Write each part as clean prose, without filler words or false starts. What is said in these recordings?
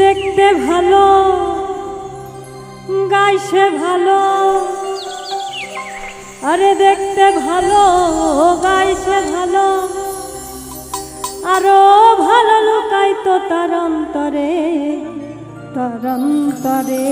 দেখতে ভালো গাইছে ভালো, আরে দেখতে ভালো গাইছে ভালো, আরো ভালো লুকাইতো তার অন্তরে, তার অন্তরে।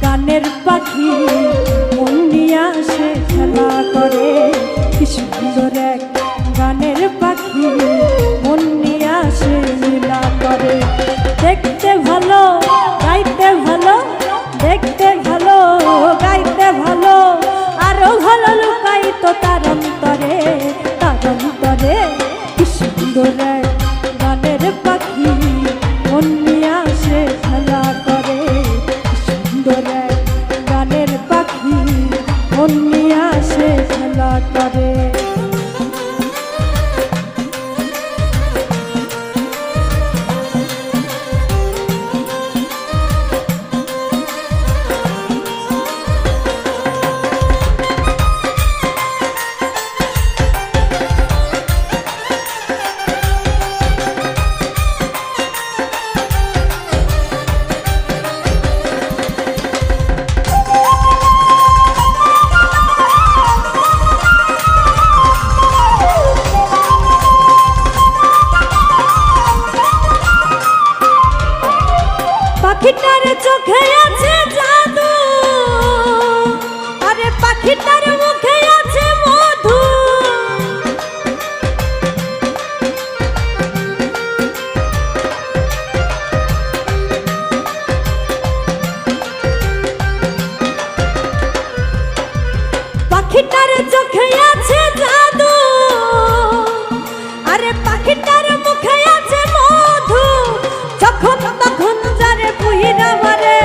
গানের পাখি মন নিয়ে আসে খেলা করে, কি সুন্দর এক গানের পাখি মন নিয়ে আসে লীলা করে। দেখতে ভালো গাইতে ভালো, দেখতে ভালো গাইতে ভালো, আরো ভালো লুকাইতো তার অন্তরে, তার অন্তরে। কি সুন্দর এক গানের পাখি মন নিয়ে আসে খেলা করে, গানের পাখি মন নিয়ে আসে খেলা করে। পাখিটার চোখে আছে জাদু, আরে পাখিটার মুখে আছে মধু, পাখিটার চোখে আছে জাদু, আরে পাখিটার মুখে আছে মধু। যখন তখন যারে পুইরা মারে,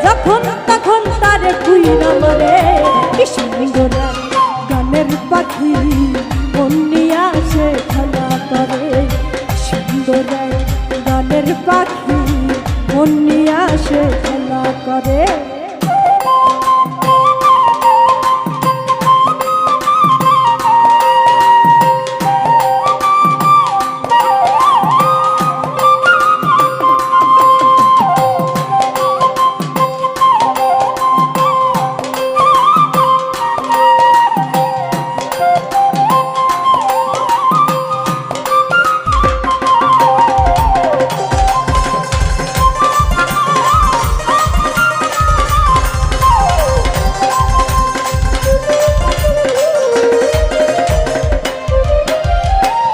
যখন তখন তারে পুইরা মারে। কি সুন্দর গানের পাখি মন নিয়ে আসে খেলা করে, সুন্দর গানের পাখি মন নিয়ে আসে খেলা করে।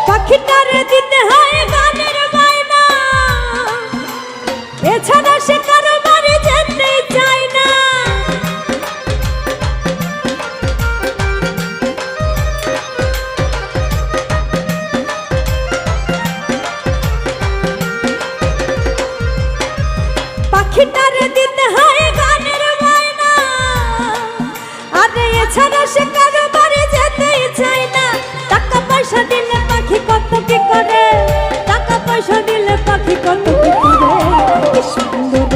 পাখিটারে দিতে হয় গানের বায়না, এছাড়া সে কারো বাড়ি যেতে চায় না। পাখিটারে দিতে হয় গানের বায়না, আরে এছাড়া সে কারো বাড়ি যেতেই চায় না। টাকা পয়সা দিলে পাখি কত কি করে, টাকা পয়সা দিলে পাখি কত কি করে। কি সুন্দর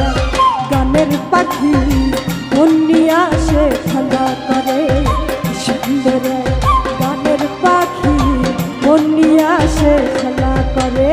গানের পাখি মন নিয়ে আসে খেলা করে, কি সুন্দর গানের পাখি মন নিয়ে আসে খেলা করে।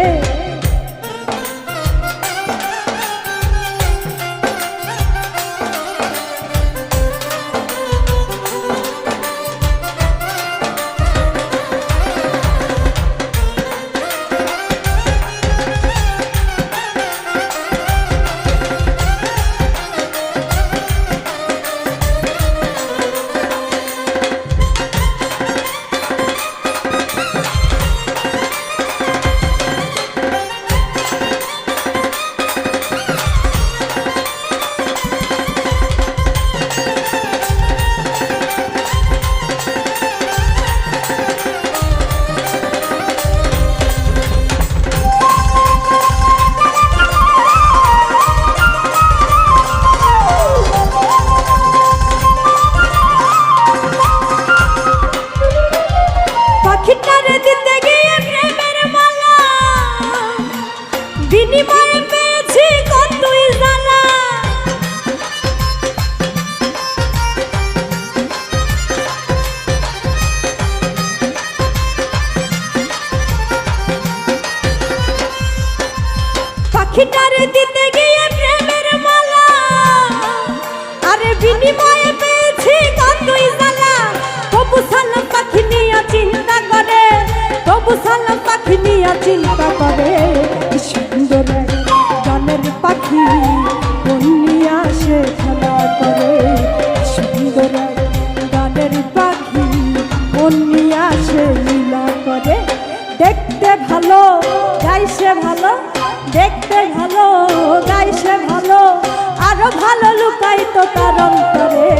ভালো লুকাই তো তার অন্তরে।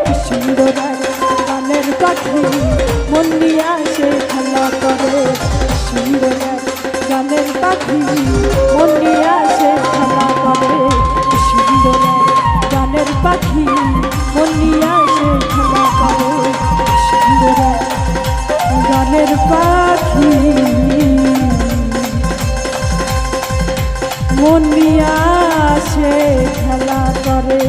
কি সুন্দর এক গানের পাখি মন নিয়ে আসে খেলা করে। কি সুন্দর এক গানের পাখি মন নিয়ে আসে খেলা করে। কি সুন্দর এক গানের পাখি মন নিয়ে আসে খেলা করে। কি সুন্দর এক গানের পাখি মন নিয়ে আসে খেলা করে।